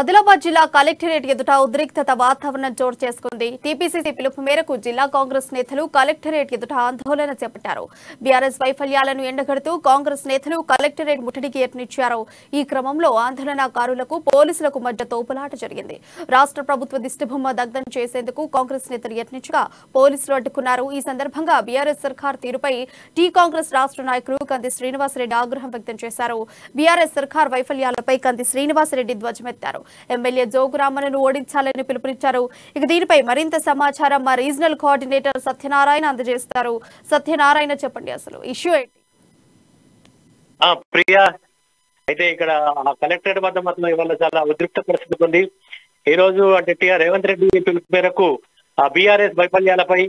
ఆదిలాబాద్ జిల్లా కలెక్టరేట్ ఎదుట ఉద్రిక్తత వాతావరణం చోటు చేసుకుంది. టీపీసీసీ పిలుపు మేరకు జిల్లా కాంగ్రెస్ నేతలు కలెక్టరేట్ ఎదుట ఆందోళన చేపట్టారు. బీఆర్ఎస్ వైఫల్యాలను ఎండగడుతూ కాంగ్రెస్ నేతలు కలెక్టరేట్ ముట్టడికి యత్నించారు. ఈ క్రమంలో ఆందోళనకారులకు పోలీసులకు మధ్య తోపులాట జరిగింది. రాష్ట్ర ప్రభుత్వ దిష్టిబొమ్మ దగ్ధం చేసేందుకు కాంగ్రెస్ నేతలు యత్నించగా పోలీసులు అడ్డుకున్నారు. ఈ సందర్భంగా బీఆర్ఎస్ సర్కార్ తీరుపై టీ కాంగ్రెస్ రాష్ట్ర నాయకులు కంది శ్రీనివాసరెడ్డి ఆగ్రహం వ్యక్తం చేశారు. బీఆర్ఎస్ సర్కార్ వైఫల్యాలపై కంది శ్రీనివాసరెడ్డి ధ్వజమెత్తారు. ఎమ్మెల్యే జోగురామన్ను ఓడించాలని పిలుపునిచ్చారు. ఇక దీనిపై మరింత సమాచారం మా రీజనల్ కోఆర్డినేటర్ సత్యనారాయణ అందజేస్తారు. సత్యనారాయణ, చెప్పండి, అసలు ఇష్యూ ఏంటి? ప్రియా, అయితే ఇక్కడ కలెక్టరేట్ వద్ద మాత్రం ఇవాళ చాలా ఉద్రిక్త పరిస్థితి ఉంది. ఈ రోజు అంటే రేవంత్ రెడ్డి పిలుపు మేరకు బీఆర్ఎస్ వైఫల్యాలపై,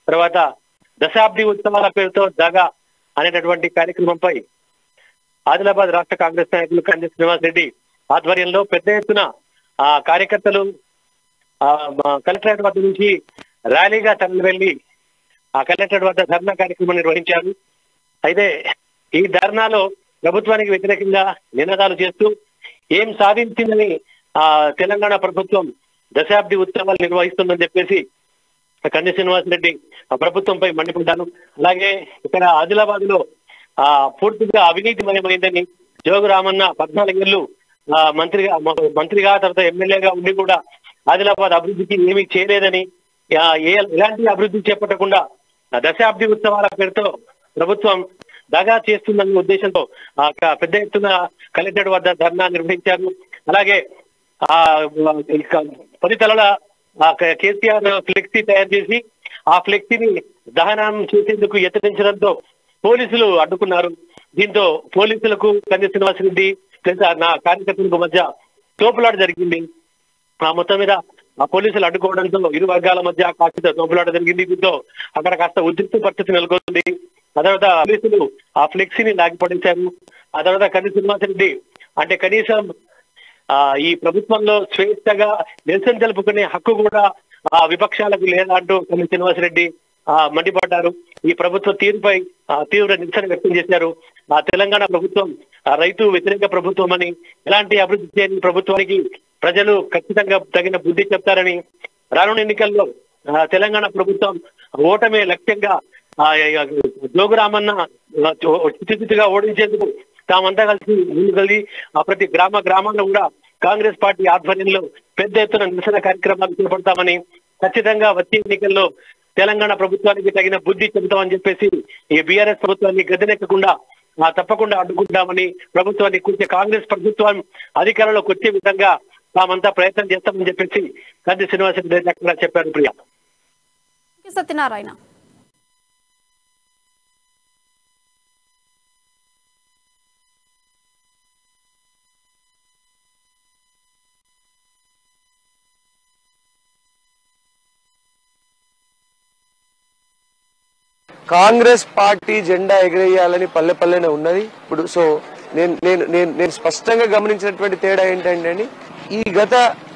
తర్వాత దశాబ్ది ఉత్సవాల పేరుతో దగా అనేటటువంటి కార్యక్రమంపై ఆదిలాబాద్ రాష్ట్ర కాంగ్రెస్ నాయకులు కంది శ్రీనివాస్ రెడ్డి ఆధ్వర్యంలో పెద్ద ఎత్తున కార్యకర్తలు కలెక్టరేట్ వద్ద నుంచి ర్యాలీగా తరలి వెళ్లి కలెక్టరేట్ వద్ద ధర్నా కార్యక్రమం నిర్వహించారు. అయితే ఈ ధర్నాలో ప్రభుత్వానికి వ్యతిరేకంగా నినాదాలు చేస్తూ ఏం సాధించిందని తెలంగాణ ప్రభుత్వం దశాబ్ది ఉత్సవాలు నిర్వహిస్తుందని చెప్పేసి కంది శ్రీనివాస్ రెడ్డి ప్రభుత్వంపై మండిపడ్డారు. అలాగే ఇక్కడ ఆదిలాబాద్ లో పూర్తిగా అవినీతిమయమైందని, జోగురామన్న 14 ఏళ్లు మంత్రిగా తర్వాత ఎమ్మెల్యేగా ఉండి కూడా ఆదిలాబాద్ అభివృద్ధికి ఏమీ చేయలేదని, ఎలాంటి అభివృద్ధి చేపట్టకుండా దశాబ్ది ఉత్సవాల పేరుతో ప్రభుత్వం దగా చేస్తుందన్న ఉద్దేశంతో పెద్ద ఎత్తున కలెక్టరేట్ వద్ద ధర్నా నిర్వహించారు. అలాగే 10 తలల కేసీఆర్ ఫ్లెక్సీ తయారు చేసి ఆ ఫ్లెక్సీని దహనం చేసేందుకు యత్నించడంతో పోలీసులు అడ్డుకున్నారు. దీంతో పోలీసులకు కంది శ్రీనివాస్ రెడ్డి నా కార్యకర్తలకు మధ్య తోపులాట జరిగింది. మొత్తం మీద పోలీసులు అడ్డుకోవడంతో ఇరు వర్గాల మధ్య కాస్త తోపులాట జరిగింది. దీంతో అక్కడ కాస్త ఉద్రిక్త పరిస్థితి నెలకొంది. ఆ తర్వాత పోలీసులు ఆ ఫ్లెక్సీని లాగిపడేశారు. ఆ తర్వాత కంది శ్రీనివాస్ రెడ్డి అంటే కనీసం ఈ ప్రభుత్వంలో స్వేచ్ఛగా నిరసన తెలుపుకునే హక్కు కూడా విపక్షాలకు లేదా అంటూ కంది శ్రీనివాస్ రెడ్డి మండిపడ్డారు. ఈ ప్రభుత్వ తీరుపై తీవ్ర నిరసన వ్యక్తం చేశారు. తెలంగాణ ప్రభుత్వం రైతు వ్యతిరేక ప్రభుత్వం అని, ఎలాంటి అభివృద్ధి చేయని ప్రభుత్వానికి ప్రజలు ఖచ్చితంగా తగిన బుద్ధి చెప్తారని, రానున్న ఎన్నికల్లో తెలంగాణ ప్రభుత్వం ఓటమే లక్ష్యంగా జోగురామన్న చిత్తుగా ఓడించేందుకు తామంతా కలిసి ముందుకెళ్ళి ప్రతి గ్రామాల్లో కూడా కాంగ్రెస్ పార్టీ ఆధ్వర్యంలో పెద్ద ఎత్తున నిరసన కార్యక్రమాలు చేపడతామని, ఖచ్చితంగా వచ్చే ఎన్నికల్లో తెలంగాణ ప్రభుత్వానికి తగిన బుద్ధి చెబుతామని చెప్పేసి ఈ బీఆర్ఎస్ ప్రభుత్వాన్ని గద్దెనెక్కకుండా తప్పకుండా అడ్డుకుంటామని, ప్రభుత్వాన్ని కూర్చే కాంగ్రెస్ ప్రభుత్వం అధికారంలోకి వచ్చే విధంగా తామంతా ప్రయత్నం చేస్తామని చెప్పేసి కంది శ్రీనివాస్ రెడ్డి అక్కడ చెప్పారు. ప్రియా, సత్యనారాయణ. కాంగ్రెస్ పార్టీ జెండా ఎగిరేయాలని పల్లెనే ఉన్నది ఇప్పుడు. సో నేను స్పష్టంగా గమనించినటువంటి తేడా ఏంటంటే ఈ గత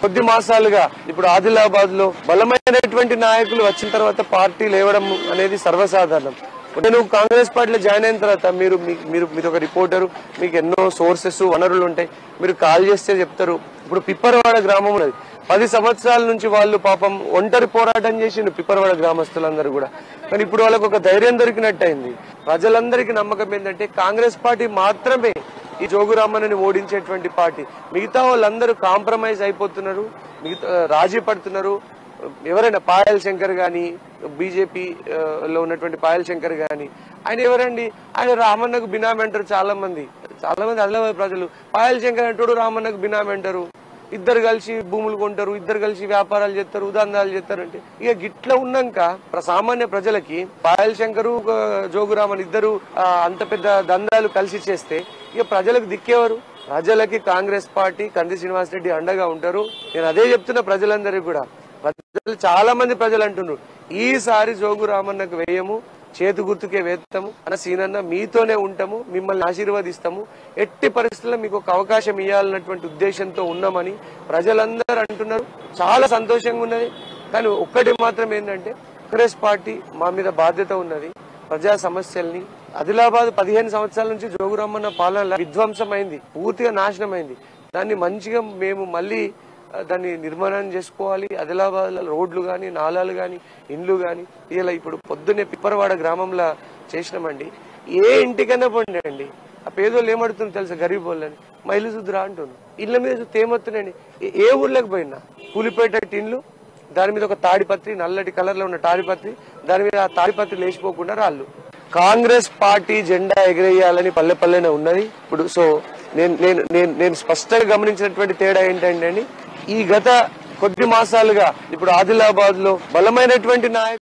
కొద్ది మాసాలుగా ఇప్పుడు ఆదిలాబాద్ లో బలమైనటువంటి నాయకులు వచ్చిన తర్వాత పార్టీ లేవడం అనేది సర్వసాధారణం. నేను కాంగ్రెస్ పార్టీలో జాయిన్ అయిన తర్వాత మీరు ఒక రిపోర్టరు, మీకు ఎన్నో సోర్సెస్ వనరులు ఉంటాయి, మీరు కాల్ చేస్తే చెప్తారు. ఇప్పుడు పిప్పరవాడ గ్రామం ఉన్నది, 10 సంవత్సరాల నుంచి వాళ్ళు పాపం ఒంటరి పోరాటం చేసిండు పిప్పరవాడ గ్రామస్తులందరూ కూడా. కానీ ఇప్పుడు వాళ్ళకు ఒక ధైర్యం దొరికినట్టయింది. ప్రజలందరికీ నమ్మకం ఏంటంటే కాంగ్రెస్ పార్టీ మాత్రమే ఈ జోగురామన్నని ఓడించేటువంటి పార్టీ. మిగతా వాళ్ళందరూ కాంప్రమైజ్ అయిపోతున్నారు, రాజీ పడుతున్నారు. ఎవరైనా పాయల్ శంకర్ గాని, బీజేపీలో ఉన్నటువంటి పాయల్ శంకర్ గాని, ఆయన ఎవరండి? ఆయన రామన్నకు బినామీ అంటారు. చాలా మంది ఆదిలాబాద్ ప్రజలు పాయల్ శంకర్ అంటాడు, రామన్నకు బినామీ అంటారు. ఇద్దరు కలిసి భూములు కొంటారు, ఇద్దరు కలిసి వ్యాపారాలు చేస్తారు, ఉదాందాలు చేస్తారు. అంటే ఇక గిట్ల ఉన్నాక సామాన్య ప్రజలకి పాయల్ శంకరు, జోగురామన్ ఇద్దరు అంత పెద్ద దందాలు కలిసి చేస్తే ఇక ప్రజలకు దిక్కేవారు? ప్రజలకి కాంగ్రెస్ పార్టీ కంది శ్రీనివాస్ రెడ్డి అండగా ఉంటారు. నేను అదే చెప్తున్నా ప్రజలందరికీ కూడా. చాలా మంది ప్రజలు అంటున్నారు ఈసారి జోగురామన్నకు వేయము, చేతు గుర్తుకే వేస్తాము అన్న సీనన్న, మీతోనే ఉంటాము, మిమ్మల్ని ఆశీర్వదిస్తాము, ఎట్టి పరిస్థితుల్లో మీకు ఒక అవకాశం ఇవ్వాలన్నటువంటి ఉద్దేశంతో ఉన్నామని ప్రజలందరూ అంటున్నారు. చాలా సంతోషంగా ఉన్నది. కానీ ఒక్కటి మాత్రం ఏంటంటే కాంగ్రెస్ పార్టీ మా మీద బాధ్యత ఉన్నది. ప్రజా సమస్యల్ని ఆదిలాబాద్ 15 సంవత్సరాల నుంచి జోగురామన్న పాలన విధ్వంసమైంది, పూర్తిగా నాశనమైంది. దాన్ని మంచిగా మేము మళ్ళీ దాన్ని నిర్మాణం చేసుకోవాలి. ఆదిలాబాద్ రోడ్లు కానీ, నాలాలు కానీ, ఇండ్లు కానీ ఇలా ఇప్పుడు పొద్దున్నే పిప్పరవాడ గ్రామంలో చేసినామండి. ఏ ఇంటికైనా పండి అండి, ఆ పేదోళ్ళు ఏమడుతుంది తెలుసా, గరీబ్ వాళ్ళని మా ఇల్లు చూద్దురా అంటున్నాను. ఇళ్ళ మీద చూస్తే ఏమవుతున్నాయండి, ఏ ఊర్లోకి పోయినా కూలిపోయేట ఇండ్లు, దాని మీద ఒక తాడిపత్రి, నల్లటి కలర్ లో ఉన్న తాడిపత్రి, దాని మీద ఆ తాడిపత్రి లేచిపోకుండా రాళ్ళు. కాంగ్రెస్ పార్టీ జెండా ఎగిరేయాలని పల్లె ఉన్నది ఇప్పుడు. సో నేను స్పష్టంగా గమనించినటువంటి తేడా ఏంటంటే, ఈ గత కొద్ది మాసాలుగా ఇప్పుడు ఆదిలాబాద్ లో బలమైనటువంటి నాయకులు